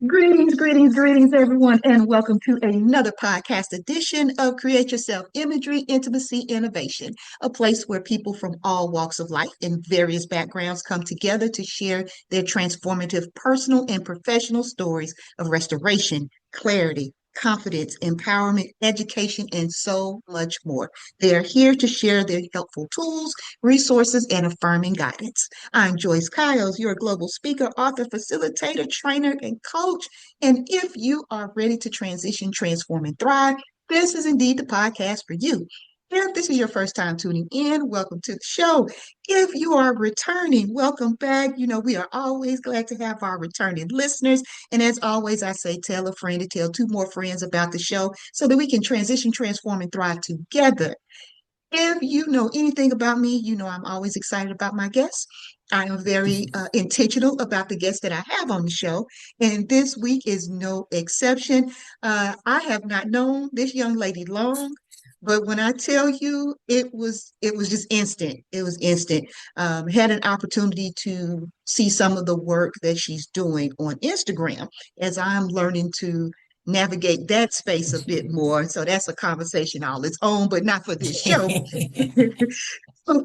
Greetings, greetings, greetings, everyone, and welcome to another podcast edition of Create Yourself Imagery, Intimacy, Innovation, a place where people from all walks of life and various backgrounds come together to share their transformative personal and professional stories of restoration, clarity, confidence, empowerment, education, and so much more. They are here to share their helpful tools, resources, and affirming guidance. I'm Joyce Kiles, your global speaker, author, facilitator, trainer, and coach. And if you are ready to transition, transform, and thrive, this is indeed the podcast for you. If this is your first time tuning in, welcome to the show. If you are returning, welcome back. You know, we are always glad to have our returning listeners. And as always, I say tell a friend to tell two more friends about the show so that we can transition, transform, and thrive together. If you know anything about me, you know I'm always excited about my guests. I am very intentional about the guests that I have on the show, and this week is no exception. I have not known this young lady long, but when I tell you, it was just instant. It was instant. Had an opportunity to see some of the work that she's doing on Instagram as I'm learning to navigate that space a bit more. So that's a conversation all its own, but not for this show. So,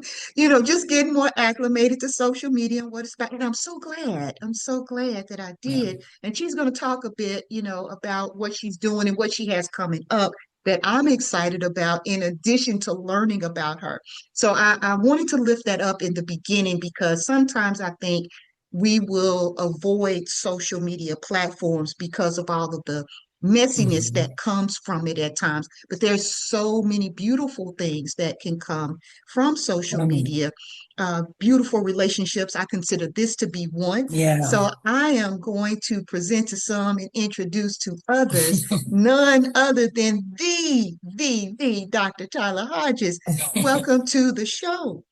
just getting more acclimated to social media and what it's about. And I'm so glad. I'm so glad that I Yeah. did. And she's going to talk a bit, about what she's doing and what she has coming up that I'm excited about in addition to learning about her. So I wanted to lift that up in the beginning because sometimes I think we will avoid social media platforms because of all of the messiness that Mhm. comes from it at times. But there's so many beautiful things that can come from social Um, media, beautiful relationships. I consider this to be one. yeah. So I am going to present to some and introduce to others none other than the Dr. Tyler Hodges. Welcome to the show.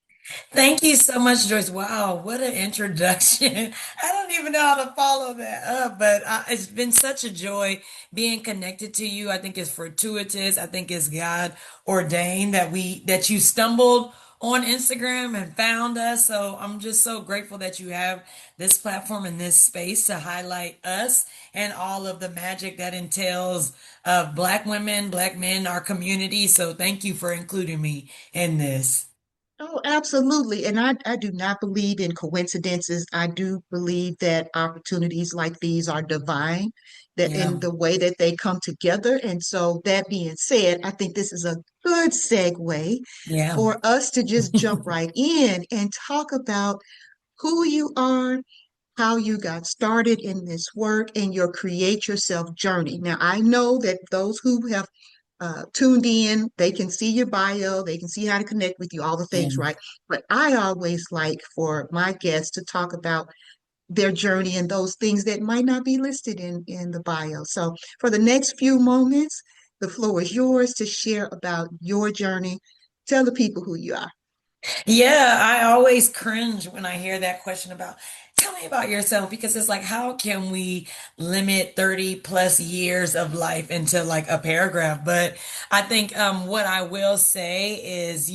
Thank you so much, Joyce. Wow, what an introduction. I don't even know how to follow that up, but it's been such a joy being connected to you. I think it's fortuitous. I think it's God ordained that you stumbled on Instagram and found us. So I'm just so grateful that you have this platform and this space to highlight us and all of the magic that entails of Black women, Black men, our community. So thank you for including me in this. Oh, absolutely. And I do not believe in coincidences. I do believe that opportunities like these are divine, that Yeah. in the way that they come together. And so, that being said, I think this is a good segue Yeah. for us to just jump right in and talk about who you are, how you got started in this work, and your create yourself journey. Now, I know that those who have tuned in, they can see your bio, they can see how to connect with you, all the Yeah. things, right? But I always like for my guests to talk about their journey and those things that might not be listed in the bio. So for the next few moments, the floor is yours to share about your journey. Tell the people who you are. Yeah, I always cringe when I hear that question about tell me about yourself because it's like how can we limit 30 plus years of life into like a paragraph? But I think what I will say is,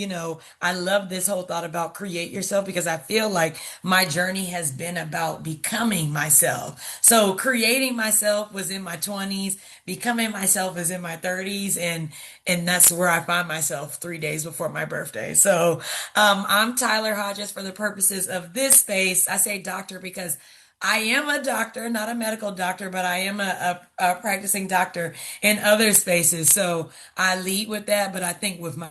I love this whole thought about create yourself because I feel like my journey has been about becoming myself. So creating myself was in my 20s, becoming myself is in my 30s, and that's where I find myself 3 days before my birthday. So I'm Tyler Hodges for the purposes of this space. I say doctor because I am a doctor, not a medical doctor, but I am a practicing doctor in other spaces. So I lead with that, but I think with my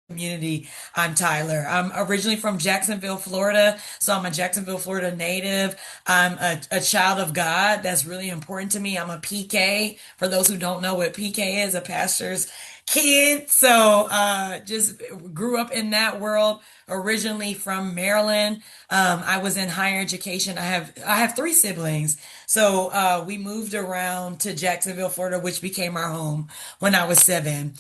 community, I'm Tyler. I'm originally from Jacksonville, Florida. So I'm a Jacksonville, Florida native. I'm a child of God. That's really important to me. I'm a PK. For those who don't know what PK is, a pastor's kid. So just grew up in that world. Originally from Maryland. I was in higher education. I have three siblings. So we moved around to Jacksonville, Florida, which became our home when I was 7.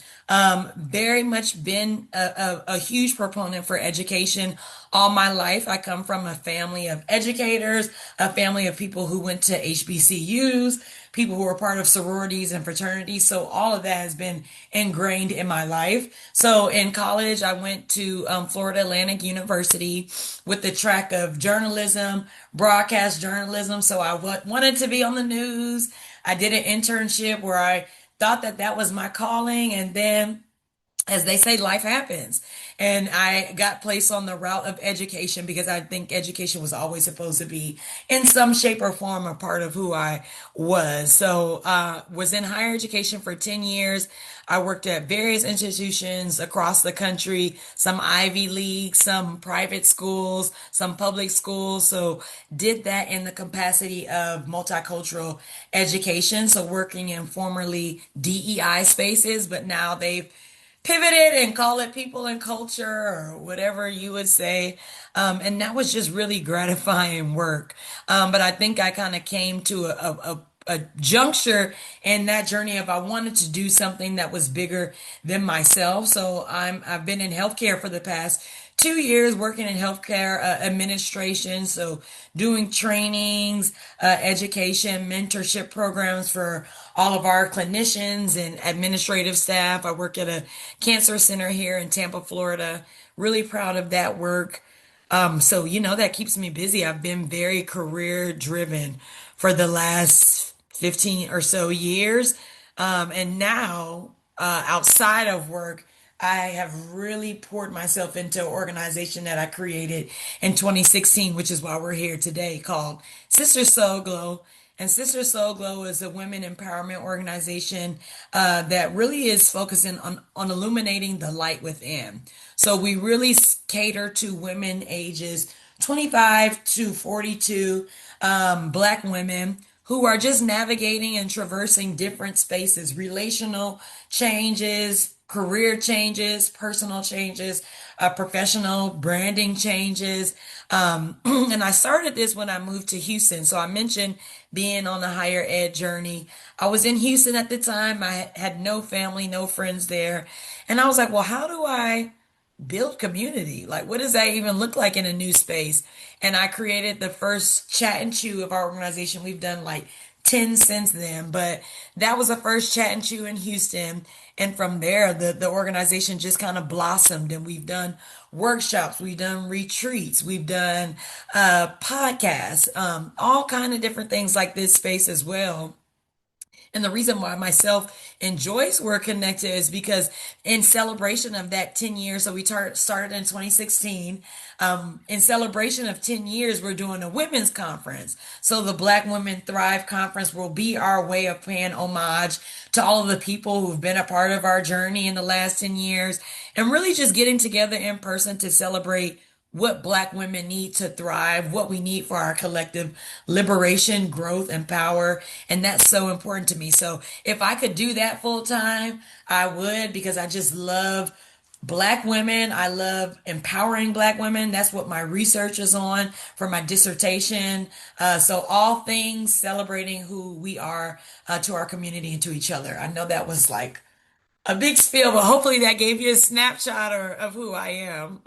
Very much been a huge proponent for education all my life. I come from a family of educators, a family of people who went to HBCUs, people who were part of sororities and fraternities. So all of that has been ingrained in my life. So in college, I went to Florida Atlantic Atlantic University with the track of journalism, broadcast journalism. So I wanted to be on the news. I did an internship where I thought that that was my calling. And then, as they say, life happens. And I got placed on the route of education because I think education was always supposed to be in some shape or form a part of who I was. So, was in higher education for 10 years. I worked at various institutions across the country, some Ivy League, some private schools, some public schools. So did that in the capacity of multicultural education. So working in formerly DEI spaces, but now they've pivoted and call it people and culture or whatever you would say. And that was just really gratifying work. But I think I kind of came to a juncture in that journey of I wanted to do something that was bigger than myself. So I've been in healthcare for the past 2 years working in healthcare administration. So doing trainings, education, mentorship programs for all of our clinicians and administrative staff. I work at a cancer center here in Tampa, Florida. Really proud of that work. So, that keeps me busy. I've been very career driven for the last 15 or so years. And now, outside of work, I have really poured myself into an organization that I created in 2016, which is why we're here today, called Sister Soul Glow. And Sister Soul Glow is a women empowerment organization that really is focusing on illuminating the light within. So we really cater to women ages 25 to 42, Black women who are just navigating and traversing different spaces, relational changes, career changes, personal changes, professional branding changes. And I started this when I moved to Houston. So I mentioned being on a higher ed journey. I was in Houston at the time. I had no family, no friends there. And I was like, well, how do I build community? Like, what does that even look like in a new space? And I created the first chat and chew of our organization. We've done like 10 since then, but that was the first chat and chew in Houston. And from there, the organization just kind of blossomed, and we've done workshops, we've done retreats, we've done podcasts, all kind of different things like this space as well. And the reason why myself and Joyce were connected is because in celebration of that 10 years, so we started in 2016. In celebration of 10 years, we're doing a women's conference. So the Black Women Thrive Conference will be our way of paying homage to all of the people who've been a part of our journey in the last 10 years and really just getting together in person to celebrate what Black women need to thrive, what we need for our collective liberation, growth, and power. And that's so important to me. So if I could do that full time, I would, because I just love Black women. I love empowering Black women. That's what my research is on for my dissertation. So all things celebrating who we are to our community and to each other. I know that was like a big spiel, but hopefully that gave you a snapshot of who I am.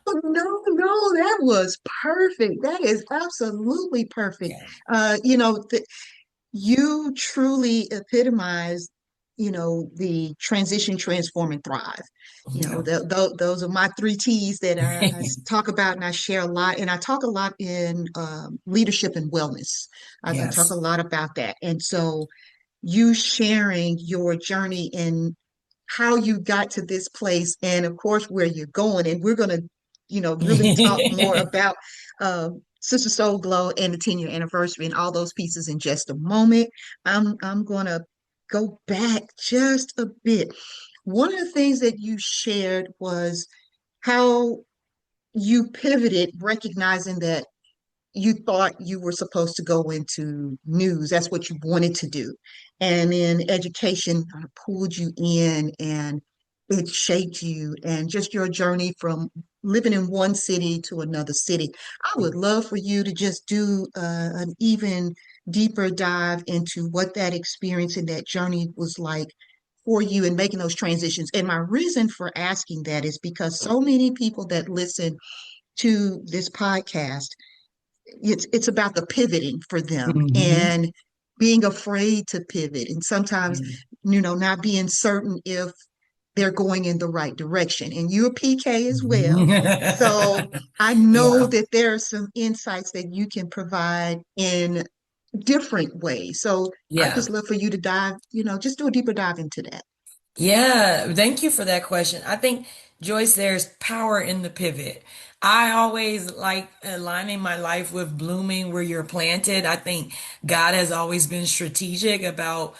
Oh, no, no, that was perfect. That is absolutely perfect. Okay. You know, you truly epitomize, the transition, transform, and thrive. Those are my three T's that talk about and I share a lot. And I talk a lot in leadership and wellness. I talk a Yes. lot about that. And so you sharing your journey and how you got to this place, and of course, where you're going. And we're going to, really talk more about uh, Sister Soul Glow and the 10-year anniversary and all those pieces in just a moment. I'm going to go back just a bit. One of the things that you shared was how you pivoted, recognizing that you thought you were supposed to go into news. That's what you wanted to do. And then education kind of pulled you in and it shaped you and just your journey from living in one city to another city. I would love for you to just do an even deeper dive into what that experience and that journey was like for you in making those transitions. And my reason for asking that is because so many people that listen to this podcast, it's about the pivoting for them Hmm. and being afraid to pivot and sometimes not being certain if they're going in the right direction. And you're a PK as well. So Mhm. I know Yeah. that there are some insights that you can provide in different ways. So I Yeah. just love for you to dive, just do a deeper dive into that. Yeah, thank you for that question. I think, Joyce, there's power in the pivot. I always like aligning my life with blooming where you're planted. I think God has always been strategic about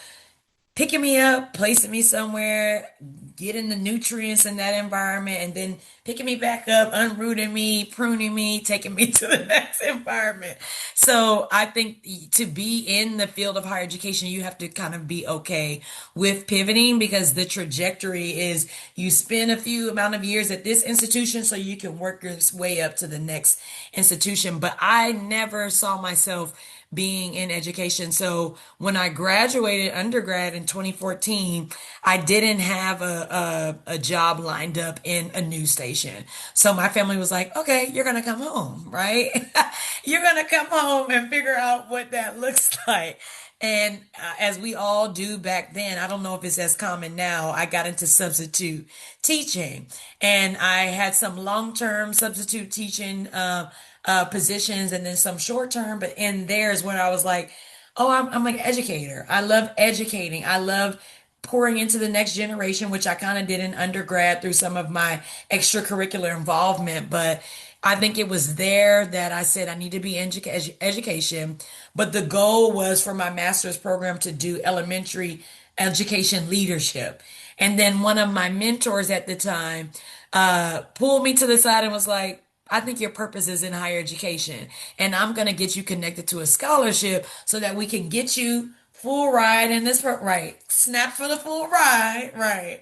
picking me up, placing me somewhere, getting the nutrients in that environment, and then picking me back up, unrooting me, pruning me, taking me to the next environment. So I think to be in the field of higher education, you have to kind of be okay with pivoting because the trajectory is you spend a few amount of years at this institution so you can work your way up to the next institution. But I never saw myself being in education. So when I graduated undergrad in 2014, I didn't have a job lined up in a news station. So my family was like, okay, you're going to come home, right? You're going to come home and figure out what that looks like. And as we all do back then, I don't know if it's as common now, I got into substitute teaching and I had some long-term substitute teaching positions and then some short-term, but in there is when I was like, oh, I'm an educator. I love educating. I love pouring into the next generation, which I kind of did in undergrad through some of my extracurricular involvement. But I think it was there that I said I need to be in education. But the goal was for my master's program to do elementary education leadership. And then one of my mentors at the time pulled me to the side and was like, I think your purpose is in higher education, and I'm going to get you connected to a scholarship so that we can get you full ride in this right, snap for the full ride, right.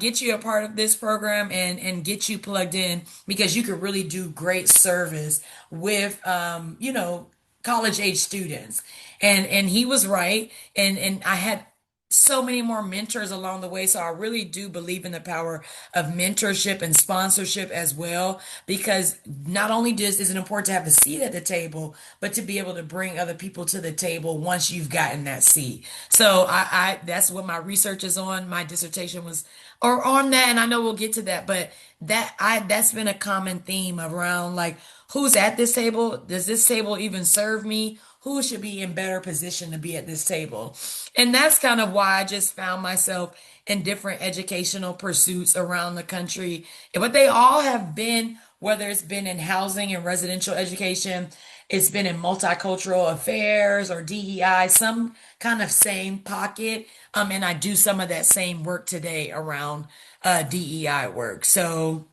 Get you a part of this program and get you plugged in because you could really do great service with college age students. And he was right. And I had so many more mentors along the way. So I really do believe in the power of mentorship and sponsorship as well, because not only is it important to have a seat at the table, but to be able to bring other people to the table once you've gotten that seat. So I that's what my research is on. My dissertation was or on that, and I know we'll get to that, but that's been a common theme around like who's at this table? Does this table even serve me? Who should be in better position to be at this table? And that's kind of why I just found myself in different educational pursuits around the country. But they all have been, whether it's been in housing and residential education, it's been in multicultural affairs or DEI, some kind of same pocket. And I do some of that same work today around DEI work. So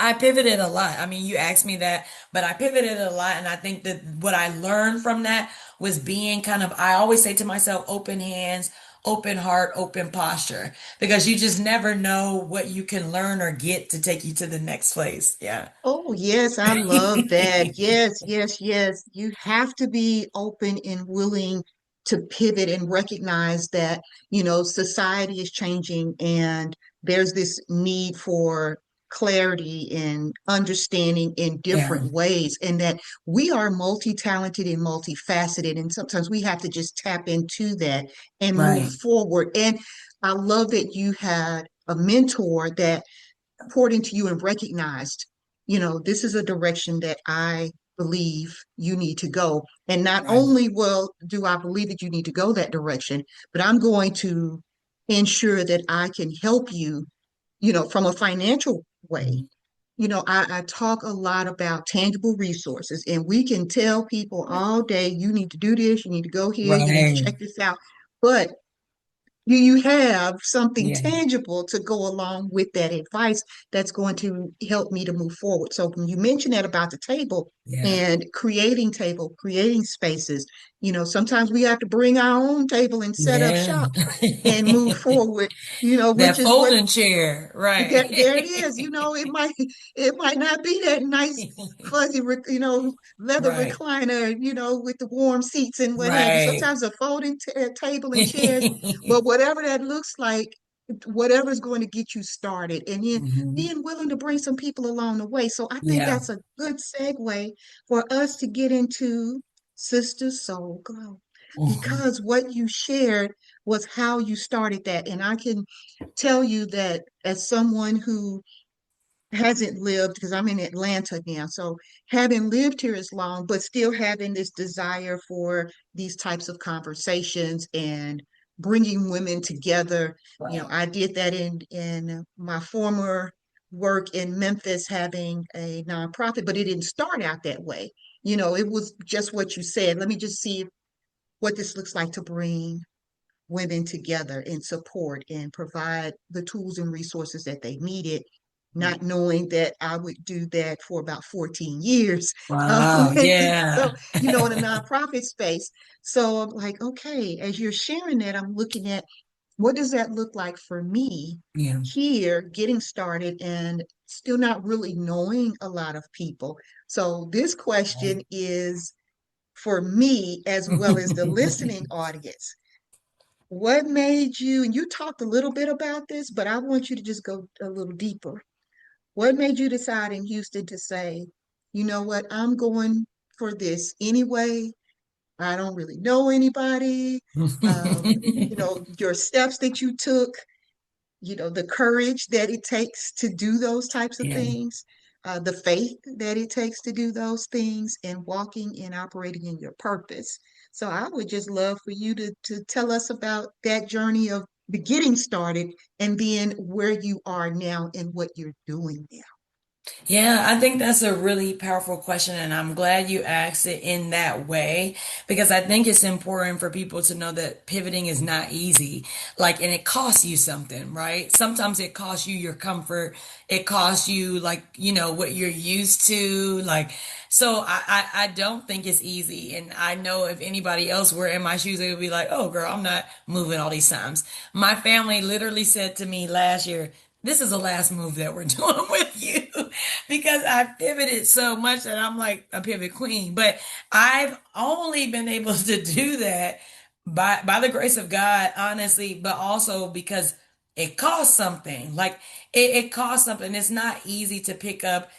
I pivoted a lot. I mean, you asked me that, but I pivoted a lot. And I think that what I learned from that was being kind of, I always say to myself, open hands, open heart, open posture, because you just never know what you can learn or get to take you to the next place. Yeah. Oh, yes, I love that. Yes, yes, yes. You have to be open and willing to pivot and recognize that, society is changing and there's this need for clarity and understanding in Yeah. different ways, and that we are multi-talented and multifaceted. And sometimes we have to just tap into that and move Right. forward. And I love that you had a mentor that poured into you and recognized, this is a direction that I believe you need to go. And not Right. only will do I believe that you need to go that direction, but I'm going to ensure that I can help you, from a financial way. Mhm. I talk a lot about tangible resources, and we can tell people all day, you need to do this, you need to go here, you need to Right. check this out. But do you have something Yeah. tangible to go along with that advice that's going to help me to move forward? So when you mentioned that about the table Yeah. and creating spaces, sometimes we have to bring our own table and set up Yeah. shop and move forward, which That is what folding chair. there it Right. is. It might not be that nice fuzzy leather Right. recliner, with the warm seats and what have you. Right. Sometimes a folding table and chairs, but whatever that looks like, whatever's going to get you started, and then Mhm. being willing to bring some people along the way. So I think Yeah. that's a good segue for us to get into Sister Soul Glow. Mhm. because what you shared was how you started that. And I can tell you that as someone who hasn't lived, because I'm in Atlanta now, so having lived here as long, but still having this desire for these types of conversations and bringing women together. You know, Right. I did that in my former work in Memphis, having a nonprofit, but it didn't start out that way. You know, it was just what you said. Let me just see what this looks like to bring women together and support and provide the tools and resources that they needed, not knowing that I would do that for about 14 years. Wow. So, Yeah. you know, in a nonprofit space. So I'm like, okay, as you're sharing that, I'm looking at what does that look like for me Yeah. here, getting started and still not really knowing a lot of people. So this question is for me as well as the listening audience. What made you, and you talked a little bit about this, but I want you to just go a little deeper. What made you decide in Houston to say, you know what, I'm going for this anyway? I don't really know anybody. You know, your steps that you took, you know, the courage that it takes to do those types of Yeah. things, the faith that it takes to do those things, and walking and operating in your purpose. So I would just love for you to tell us about that journey of the getting started and then where you are now and what you're doing now. Yeah, I think that's a really powerful question, and I'm glad you asked it in that way because I think it's important for people to know that pivoting is not easy. Like, and it costs you something, right? Sometimes it costs you your comfort, it costs you, like, what you're used to. Like, so I don't think it's easy. And I know if anybody else were in my shoes, they would be like, oh, girl, I'm not moving all these times. My family literally said to me last year, this is the last move that we're doing with you because I pivoted so much that I'm like a pivot queen. But I've only been able to do that by the grace of God, honestly, but also because it costs something. Like it costs something. It's not easy to pick up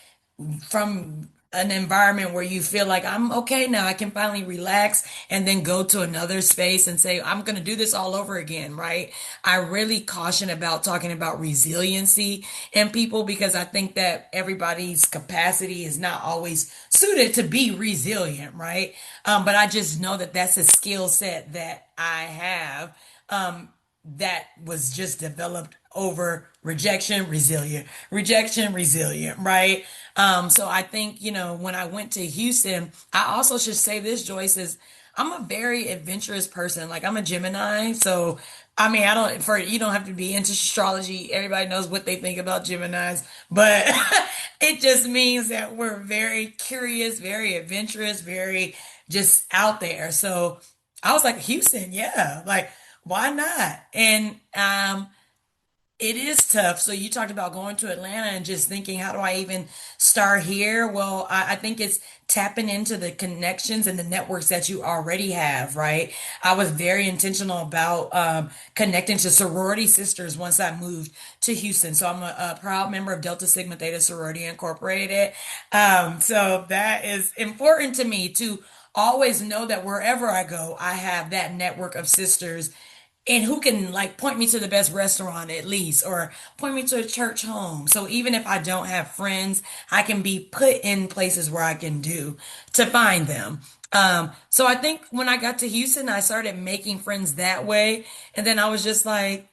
from an environment where you feel like I'm okay now, I can finally relax and then go to another space and say, I'm going to do this all over again, right? I really caution about talking about resiliency in people because I think that everybody's capacity is not always suited to be resilient, right? But I just know that that's a skill set that I have. That was just developed over rejection, resilient, right? So I think, when I went to Houston, I also should say this, Joyce, is I'm a very adventurous person. Like I'm a Gemini. So, I mean, you don't have to be into astrology. Everybody knows what they think about Geminis, but it just means that we're very curious, very adventurous, very just out there. So I was like, Houston, yeah, like, why not? And it is tough. So you talked about going to Atlanta and just thinking, how do I even start here? Well, I think it's tapping into the connections and the networks that you already have, right? I was very intentional about connecting to sorority sisters once I moved to Houston. So I'm a proud member of Delta Sigma Theta Sorority Incorporated. So that is important to me to always know that wherever I go, I have that network of sisters and who can like point me to the best restaurant at least or point me to a church home. So even if I don't have friends, I can be put in places where I can do to find them. So I think when I got to Houston, I started making friends that way. And then I was just like,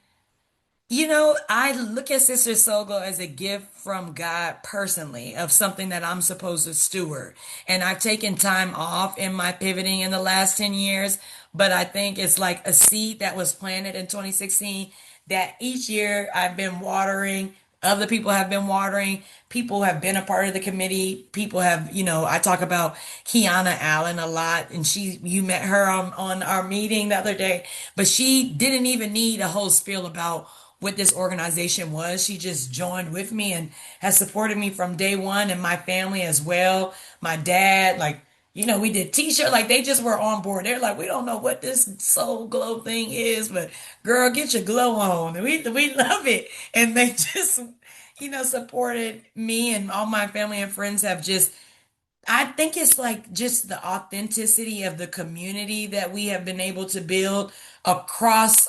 I look at Sister Sogo as a gift from God personally of something that I'm supposed to steward. And I've taken time off in my pivoting in the last 10 years, but I think it's like a seed that was planted in 2016 that each year I've been watering. Other people have been watering. People have been a part of the committee. People have, I talk about Kiana Allen a lot, and you met her on our meeting the other day, but she didn't even need a whole spiel about what this organization was. She just joined with me and has supported me from day one and my family as well. My dad, like, we did t-shirt, like they just were on board. They're like, we don't know what this soul glow thing is, but girl, get your glow on. And we love it. And they just, supported me and all my family and friends have just I think it's like just the authenticity of the community that we have been able to build across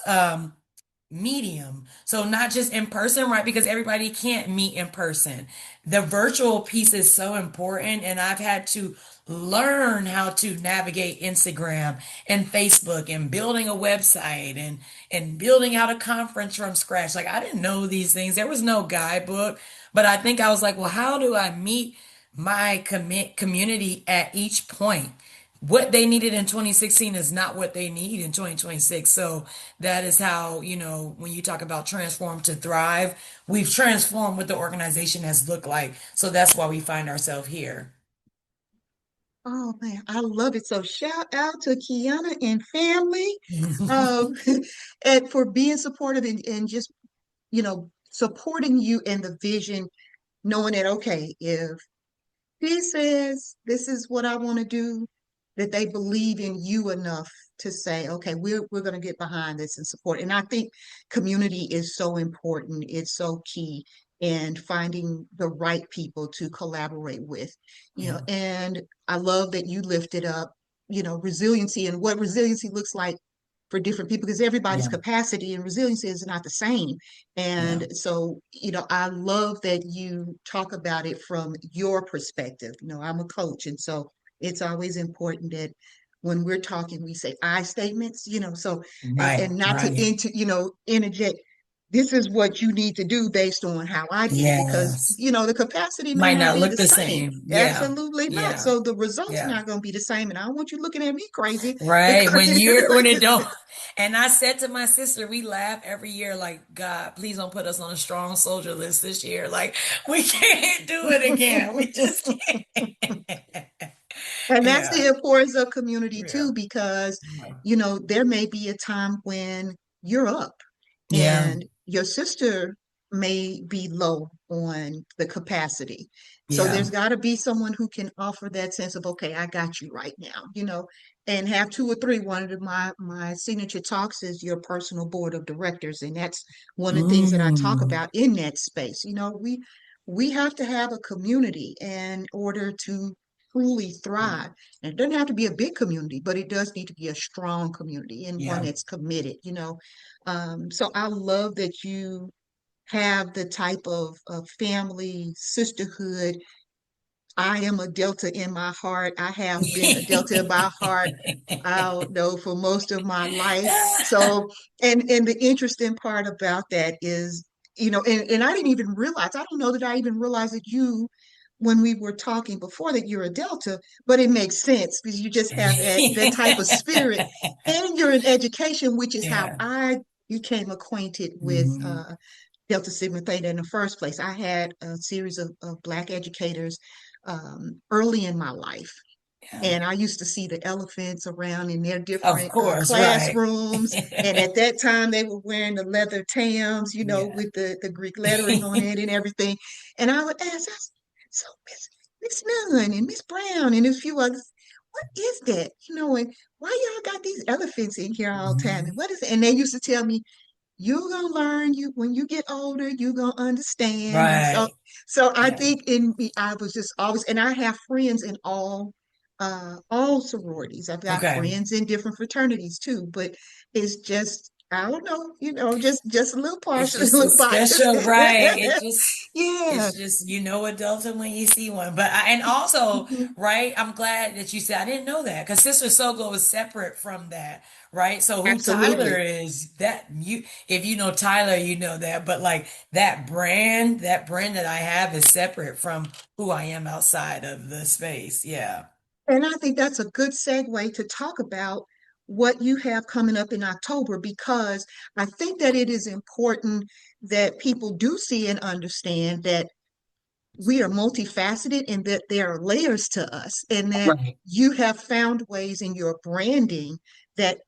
medium. So not just in person, right? Because everybody can't meet in person. The virtual piece is so important, and I've had to learn how to navigate Instagram and Facebook and building a website and building out a conference from scratch. Like I didn't know these things. There was no guidebook, but I think I was like, well, how do I meet my community at each point? What they needed in 2016 is not what they need in 2026. So that is how, when you talk about transform to thrive, we've transformed what the organization has looked like. So that's why we find ourselves here. Oh man, I love it. So shout out to Kiana and family, um, and for being supportive and just, supporting you and the vision, knowing that, okay, if he says this is what I want to do, that they believe in you enough to say, okay, we're going to get behind this and support. And I think community is so important. It's so key in finding the right people to collaborate with, Yeah. and I love that you lifted up, resiliency and what resiliency looks like for different people because everybody's Yeah. capacity and resiliency is not the same. Yeah. And so, I love that you talk about it from your perspective. I'm a coach, and so it's always important that when we're talking, we say I statements, so Right. and not to Right. interject. This is what you need to do based on how I did it because Yes. the capacity may Might not not be look the the same. same. Yeah. Absolutely not. Yeah. So the results Yeah. not going to be the same. And I don't want you looking at me crazy Right. because When it don't. And I said to my sister, we laugh every year, like, God, please don't put us on a strong soldier list this year. Like, we can't do it again. We just can't. And that's Yeah. the importance of community Yeah. too, because, there may be a time when you're up Yeah. and your sister may be low on the capacity. So Yeah. there's got to be someone who can offer that sense of, okay, I got you right now, and have two or three. One of my signature talks is your personal board of directors, and that's one of the things that I talk Mm. about in that space. We have to have a community in order to truly thrive. And it doesn't have to be a big community, but it does need to be a strong community and one Yeah. that's committed. So I love that you have the type of family, sisterhood. I am a Delta in my heart. I have been a Delta in my heart, I don't know, for most of my life. So, and the interesting part about that is, and I didn't even realize, I don't know that I even realized that when we were talking before that you're a Delta, but it makes sense because you just have that type of spirit and you're in education, which is how Yeah. I became acquainted with Mhm. Delta Sigma Theta in the first place. I had a series of Black educators early in my life. Yeah. And I used to see the elephants around in their Of different course, right. classrooms. And at that time, they were wearing the leather tams, Yeah. with the Greek lettering on it and everything. And I would ask, so Miss Nunn and Miss Brown and a few others, what is that? And why y'all got these elephants in here all the time? And Mhm. what is it? And they used to tell me, you're gonna learn, you when you get older, you're gonna understand. And so Right. I Yeah. think in me, I was just always, and I have friends in all sororities. I've got Okay. friends in different fraternities too, but it's just I don't know, just a little It's partial, a just a little biased. special, right? It's Yeah. just a Delta when you see one. But and also, right, I'm glad that you said I didn't know that because Sister Soglo is separate from that, right? So who Tyler Absolutely. is that you if you know Tyler, you know that. But like that brand that I have is separate from who I am outside of the space. Yeah. And I think that's a good segue to talk about what you have coming up in October, because I think that it is important that people do see and understand that we are multifaceted and that there are layers to us, and that Right. you have found ways in your branding that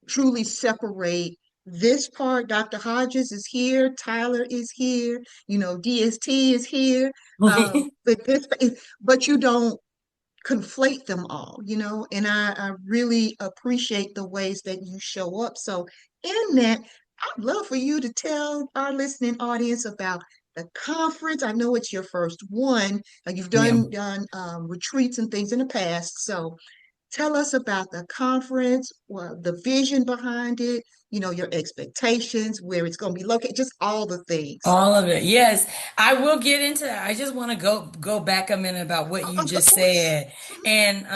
truly separate this part. Dr. Hodges is here, Tyler is here, DST is here, but you don't conflate them all, and I really appreciate the ways that you show up. So, in that, I'd love for you to tell our listening audience about the conference. I know it's your first one. You've Yeah. done retreats and things in the past. So tell us about the conference, the vision behind it, your expectations, where it's going to be located, just all the things. All of it. Yes. I will get into that. I just want to go back a minute about what you Of just course. said. And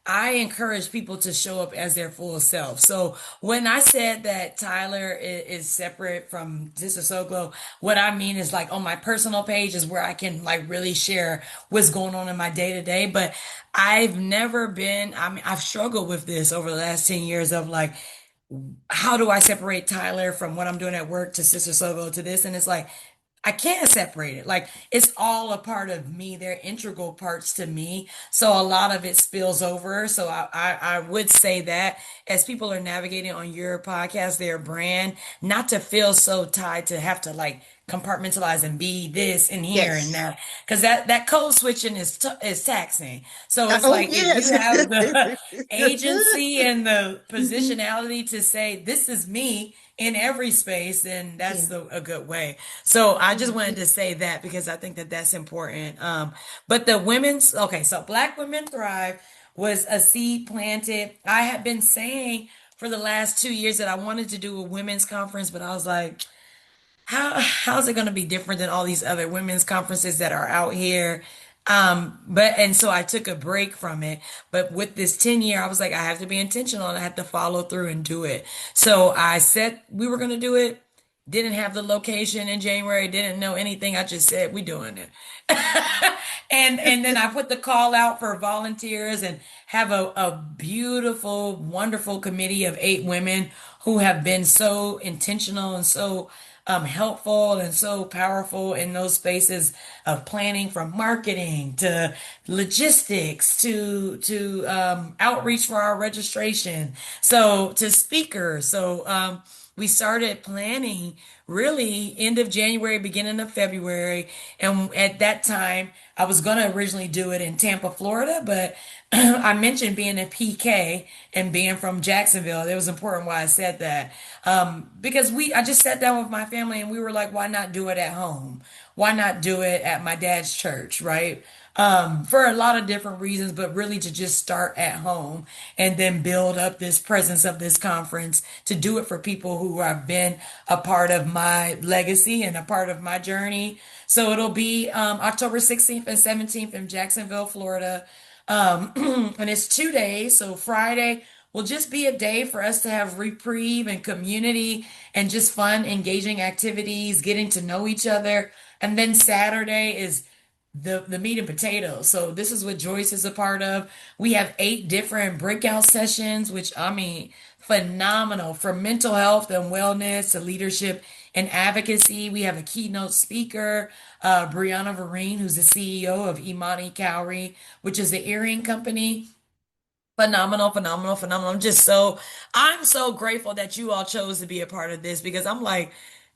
I encourage people to show up as their full self. So when I said that Tyler is separate from Sister Soul Glow, what I mean is like on my personal page is where I can like really share what's going on in my day to day. But I've never been, I mean, I've struggled with this over the last 10 years of like, how do I separate Tyler from what I'm doing at work to Sister Sogo to this? And it's like, I can't separate it. Like it's all a part of me. They're integral parts to me. So a lot of it spills over. So I would say that as people are navigating on your podcast, their brand, not to feel so tied to have to like compartmentalize and be this and here and Yes. that. Cause that code switching is taxing. So it's Oh, like, if you yes. have the agency and the positionality to say, this is me in every space, then Yeah. that's a good way. So I just wanted Mhm. to say that because I think that that's important. But the women's, okay, so Black Women Thrive was a seed planted. I had been saying for the last 2 years that I wanted to do a women's conference, but I was like, how's it going to be different than all these other women's conferences that are out here? But and so I took a break from it. But with this 10 year, I was like, I have to be intentional and I have to follow through and do it. So I said we were going to do it. Didn't have the location in January, didn't know anything. I just said we doing it. And then I put the call out for volunteers and have a beautiful, wonderful committee of 8 women who have been so intentional and so helpful and so powerful in those spaces of planning, from marketing to logistics to outreach for our registration, so to speakers. So we started planning really end of January, beginning of February. And at that time, I was going to originally do it in Tampa, Florida, but I mentioned being a PK and being from Jacksonville. It was important why I said that. Because I just sat down with my family and we were like, why not do it at home? Why not do it at my dad's church, right? For a lot of different reasons, but really to just start at home and then build up this presence of this conference, to do it for people who have been a part of my legacy and a part of my journey. So it'll be October 16th and 17th in Jacksonville, Florida. And it's 2 days. So Friday will just be a day for us to have reprieve and community and just fun, engaging activities, getting to know each other. And then Saturday is the meat and potatoes. So this is what Joyce is a part of. We have 8 different breakout sessions, which I mean, phenomenal, from mental health and wellness to leadership and advocacy. We have a keynote speaker, Brianna Vereen, who's the CEO of Imani Cowrie, which is the earring company. Phenomenal, phenomenal, phenomenal. I'm so grateful that you all chose to be a part of this because I'm like,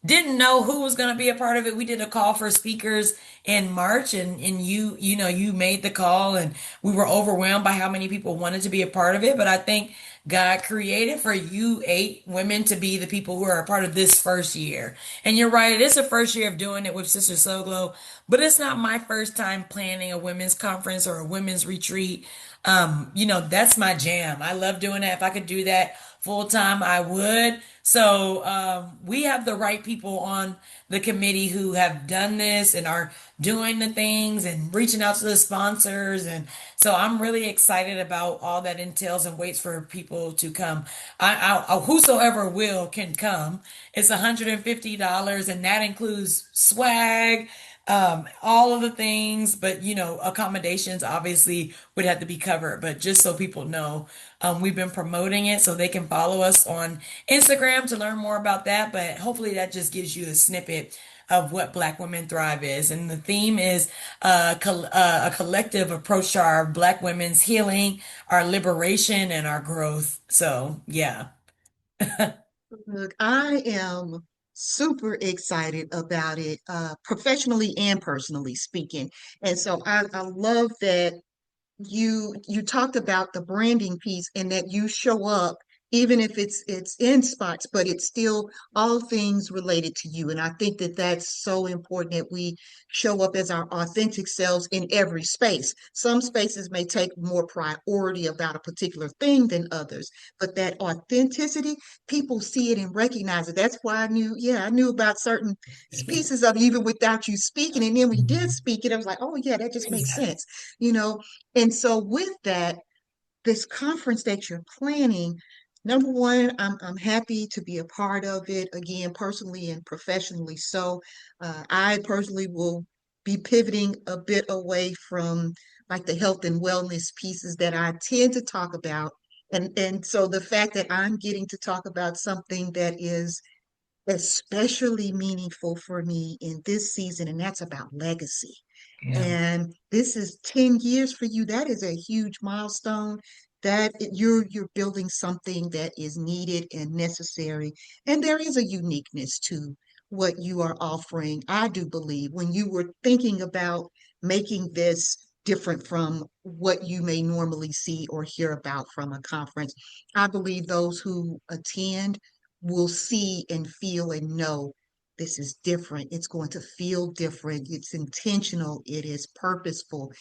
didn't know who was going to be a part of it. We did a call for speakers in March and you made the call and we were overwhelmed by how many people wanted to be a part of it. But I think God created for you 8 women to be the people who are a part of this first year. And you're right, it is the first year of doing it with Sister Soglo, but it's not my first time planning a women's conference or a women's retreat. That's my jam. I love doing that. If I could do that full time, I would. So we have the right people on the committee who have done this and are doing the things and reaching out to the sponsors. And so I'm really excited about all that entails and waits for people to come. Whosoever will can come. It's $150 and that includes swag, all of the things, but accommodations obviously would have to be covered. But just so people know, we've been promoting it so they can follow us on Instagram to learn more about that. But hopefully that just gives you a snippet of what Black Women Thrive is. And the theme is a collective approach to our Black women's healing, our liberation, and our growth. So, yeah. Look, I am super excited about it, professionally and personally speaking. And so I love that you talked about the branding piece and that you show up even if it's in spots, but it's still all things related to you. And I think that that's so important that we show up as our authentic selves in every space. Some spaces may take more priority about a particular thing than others, but that authenticity, people see it and recognize it. That's why I knew, yeah, I knew about certain pieces of it even without you speaking. And then when you did speak it, I was like, oh yeah, that just makes Yeah. sense, you know. And so with that, this conference that you're planning, number one, I'm happy to be a part of it again, personally and professionally. So I personally will be pivoting a bit away from like the health and wellness pieces that I tend to talk about. And so the fact that I'm getting to talk about something that is especially meaningful for me in this season, and that's about legacy. Yeah. And this is 10 years for you. That is a huge milestone. You're building something that is needed and necessary. And there is a uniqueness to what you are offering. I do believe when you were thinking about making this different from what you may normally see or hear about from a conference, I believe those who attend will see and feel and know this is different. It's going to feel different. It's intentional. It is purposeful.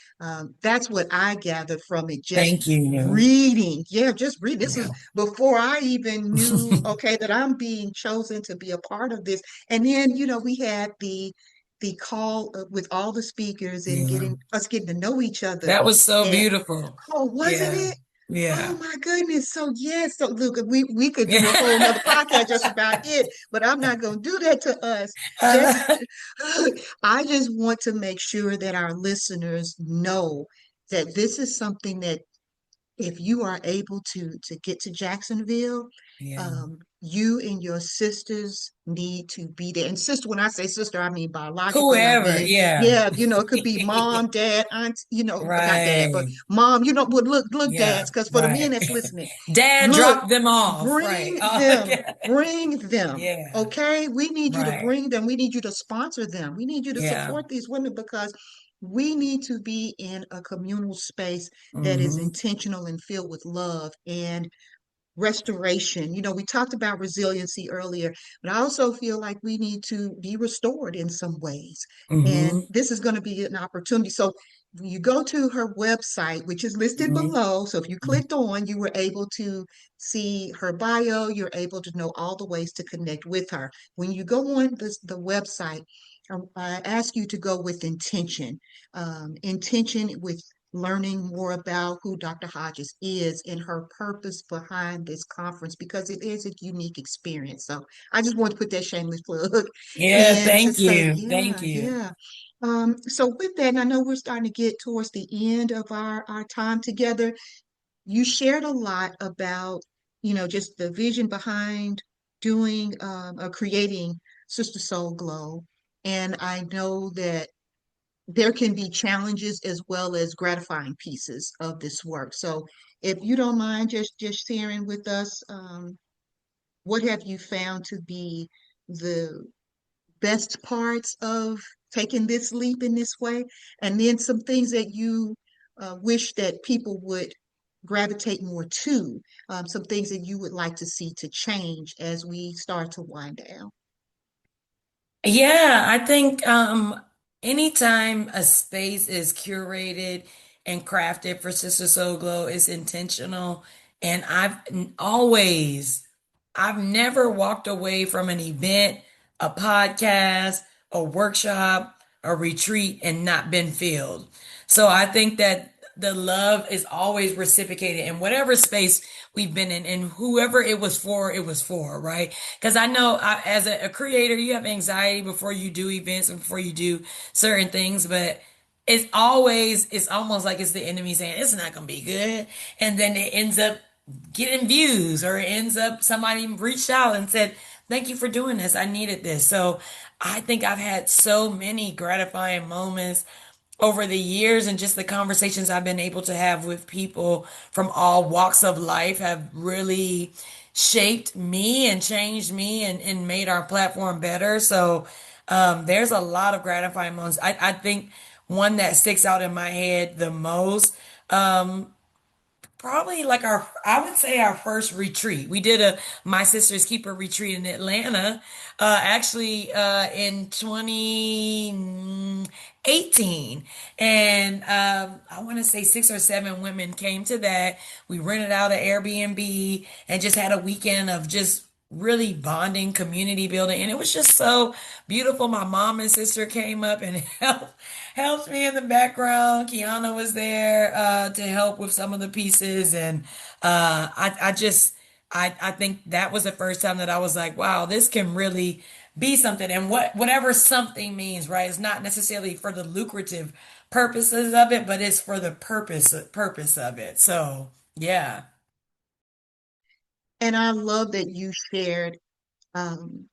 That's what I gathered from it. Just Thank you. reading. Yeah, just read. This is Yeah. before I even knew, okay, that I'm being chosen to be a part of this. And then, we had the call with all the speakers and Yeah. getting to know each other. That was so And beautiful. oh, wasn't Yeah. it? Oh Yeah. my goodness. So yes, so Luca, we could do a whole nother podcast just Yeah. about it, but I'm not gonna do that to us. I Just love- I just want to make sure that our listeners know that this is something that if you are able to get to Jacksonville, yeah. you and your sisters need to be there. And sister, when I say sister, I mean biologically. I Whoever. mean, Yeah. yeah, it could be mom, dad, aunt, not dad, but Right. mom. But look, Yeah. dads, because for the men Right. that's listening, Dad look, dropped them off. Right. bring Oh, them, okay. bring them. Yeah. Okay, we need you to Right. bring them. We need you to sponsor them. We need you to Yeah. support these women because we need to be in a communal space that is Hmm. intentional and filled with love and restoration. We talked about resiliency earlier, but I also feel like we need to be restored in some ways. And Hmm. this is going to be an opportunity. So you go to her website, which is listed Hmm. below. So if you clicked on, you were able to see her bio, you're able to know all the ways to connect with her. When you go on the website, I ask you to go with intention, intention with learning more about who Dr. Hodges is and her purpose behind this conference because it is a unique experience. So I just want to put that shameless plug Yeah. in to Thank say, you. Thank yeah, you. yeah. So with that, and I know we're starting to get towards the end of our time together. You shared a lot about, just the vision behind doing or creating Sister Soul Glow. And I know that there can be challenges as well as gratifying pieces of this work. So if you don't mind just sharing with us, what have you found to be the best parts of taking this leap in this way? And then some things that you wish that people would gravitate more to, some things that you would like to see to change as we start to wind down. Yeah, I think anytime a space is curated and crafted for Sister Soul Glow, it's intentional. And I've never walked away from an event, a podcast, a workshop, a retreat, and not been filled. So I think that the love is always reciprocated in whatever space we've been in, and whoever it was for, right? Because I know as a creator, you have anxiety before you do events and before you do certain things, but it's almost like it's the enemy saying it's not going to be good. And then it ends up getting views, or it ends up somebody reached out and said, thank you for doing this. I needed this. So I think I've had so many gratifying moments over the years, and just the conversations I've been able to have with people from all walks of life have really shaped me and changed me, and made our platform better. So there's a lot of gratifying moments. I think one that sticks out in my head the most probably like I would say our first retreat. We did a My Sister's Keeper retreat in Atlanta, actually, in 2018. And I want to say 6 or 7 women came to that. We rented out an Airbnb and just had a weekend of just really bonding, community building. And it was just so beautiful. My mom and sister came up and helped me in the background. Kiana was there to help with some of the pieces. And I think that was the first time that I was like, wow, this can really be something. And whatever something means, right? It's not necessarily for the lucrative purposes of it, but it's for the purpose of it. So yeah. And I love that you shared um,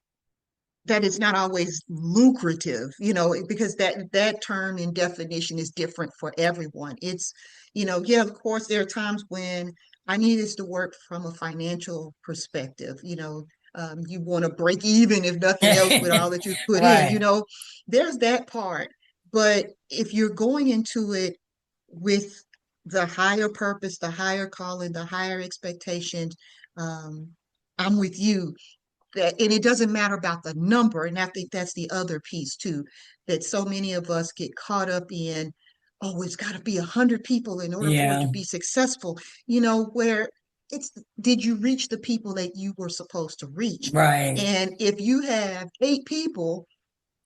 that it's not always lucrative, because that term and definition is different for everyone. It's, yeah, of course, there are times when I need this to work from a financial perspective. You want to break even, if nothing else, with all that you've put in. Right. There's that part. But if you're going into it with the higher purpose, the higher calling, the higher expectations, um, I'm with you that, and it doesn't matter about the number. And I think that's the other piece too, that so many of us get caught up in, oh, it's got to be 100 people in order for it Yeah. to be successful, where it's, did you reach the people that you were supposed to reach? Right. And if you have 8 people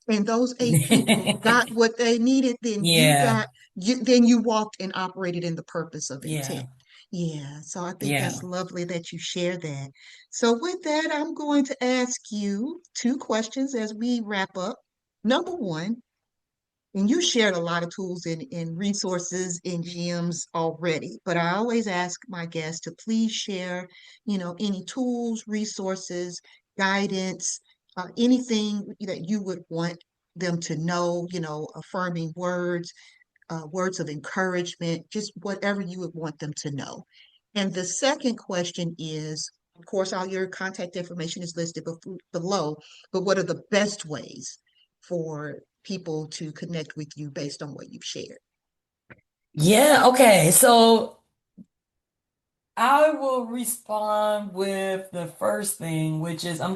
and those 8 people got what they needed, then Yeah. then you walked and operated in the purpose of Yeah. intent. Yeah, so I think Yeah. that's lovely that you share that. So with that, I'm going to ask you 2 questions as we wrap up. Number one, and you shared a lot of tools and resources and gems already, but I always ask my guests to please share, any tools, resources, guidance, anything that you would want them to know, affirming words, words of encouragement, just whatever you would want them to know. And the second question is, of course, all your contact information is listed below, but what are the best ways for people to connect with you based on what you've shared? Yeah. Okay. So I will respond with the first thing, which is I'm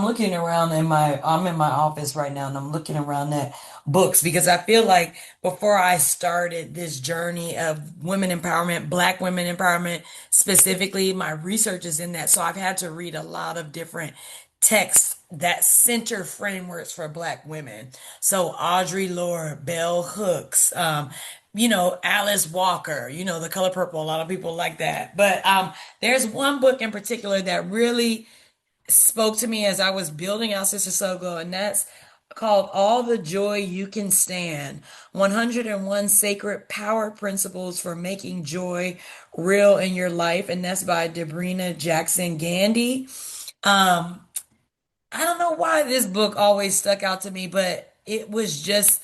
looking around I'm in my office right now and I'm looking around at books because I feel like before I started this journey of women empowerment, Black women empowerment specifically, my research is in that. So I've had to read a lot of different texts that center frameworks for Black women. So Audre Lorde, Bell Hooks, Alice Walker, The Color Purple. A lot of people like that. But there's one book in particular that really spoke to me as I was building out Sister Sogo, and that's called All the Joy You Can Stand: 101 Sacred Power Principles for Making Joy Real in Your Life. And that's by Debrina Jackson Gandy. Um, I don't know why this book always stuck out to me, but it was just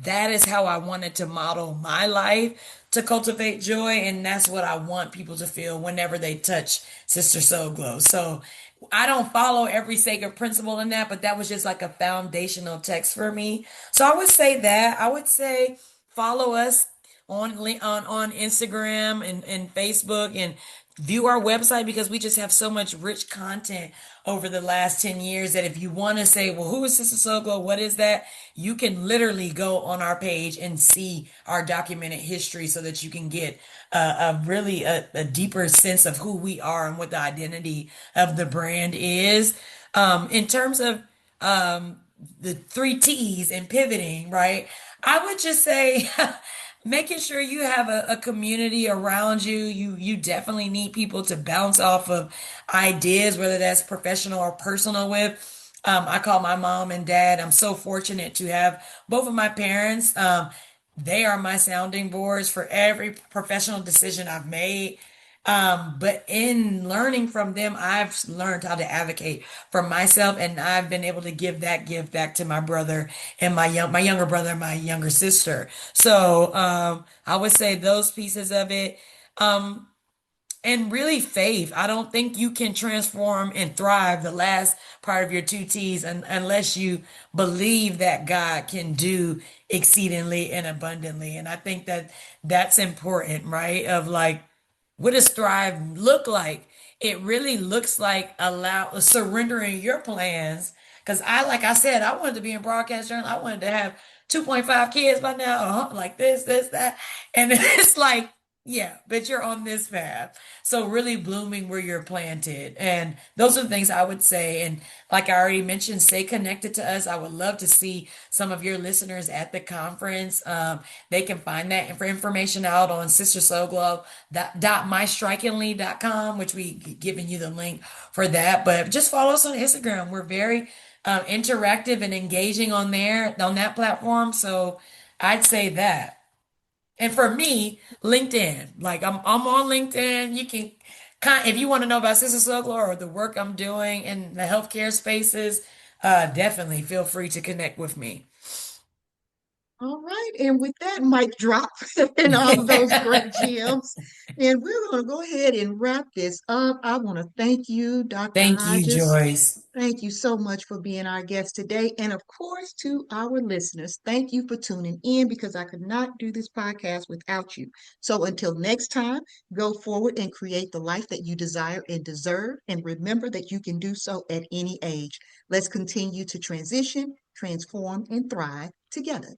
that is how I wanted to model my life to cultivate joy. And that's what I want people to feel whenever they touch Sister Soul Glow. So I don't follow every sacred principle in that, but that was just like a foundational text for me. So I would say that. I would say follow us on Instagram and Facebook and view our website because we just have so much rich content over the last 10 years that if you want to say, well, who is Sister Sogo? What is that? You can literally go on our page and see our documented history so that you can get a deeper sense of who we are and what the identity of the brand is. In terms of the 3 T's and pivoting, right? I would just say making sure you have a community around you. You definitely need people to bounce off of ideas, whether that's professional or personal with. I call my mom and dad. I'm so fortunate to have both of my parents. They are my sounding boards for every professional decision I've made. But in learning from them, I've learned how to advocate for myself, and I've been able to give that gift back to my brother and my younger brother and my younger sister. So I would say those pieces of it. And really faith. I don't think you can transform and thrive the last part of your 2 T's unless you believe that God can do exceedingly and abundantly. And I think that that's important, right? Of like What does thrive look like? It really looks like surrendering your plans. Because like I said, I wanted to be in broadcast journal. I wanted to have 2.5 kids by now, like this, that. And it's like, yeah, but you're on this path. So really blooming where you're planted. And those are the things I would say. And like I already mentioned, stay connected to us. I would love to see some of your listeners at the conference. They can find that information out on Sister Soul Glow mystrikingly.com, which we giving you the link for that. But just follow us on Instagram. We're very interactive and engaging on there, on that platform. So I'd say that. And for me, LinkedIn. Like I'm on LinkedIn. You can if you want to know about Sister Soglo or the work I'm doing in the healthcare spaces, definitely feel free to connect with me. All right. And with that mic drop and all of those great gems, and we're going to go ahead and wrap this up. I want to thank you, Dr. Thank you, Hodges. Joyce. Thank you so much for being our guest today. And of course, to our listeners, thank you for tuning in because I could not do this podcast without you. So until next time, go forward and create the life that you desire and deserve. And remember that you can do so at any age. Let's continue to transition, transform, and thrive together.